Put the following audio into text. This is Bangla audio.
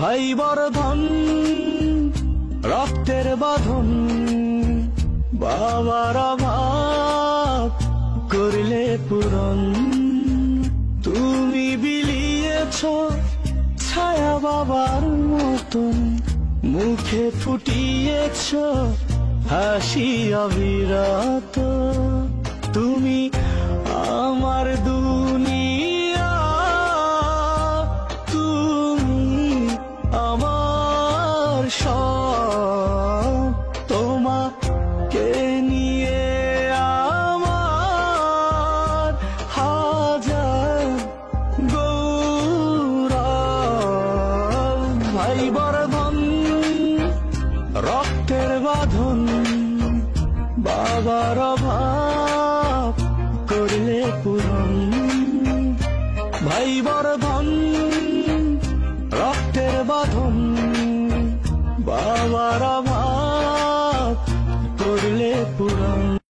ভাই বর্ধন রক্তের বাঁধন, বাবার অভাব করলে পূরণ। তুমি বিলিয়েছ ছায়া বাবার মতন, মুখে ফুটিয়েছ হাসি অবিরত। তুমি আমার দুনিয়া, তুমি আমার সব, তোমাকে নিয়ে আমার হাজার গৌরব। ভাই বর্ধন রক্তের বাঁধন, বাবার অভাব করলে পূরণ। ভাই বর্ধন রক্তের বাঁধন, বাবার অভাব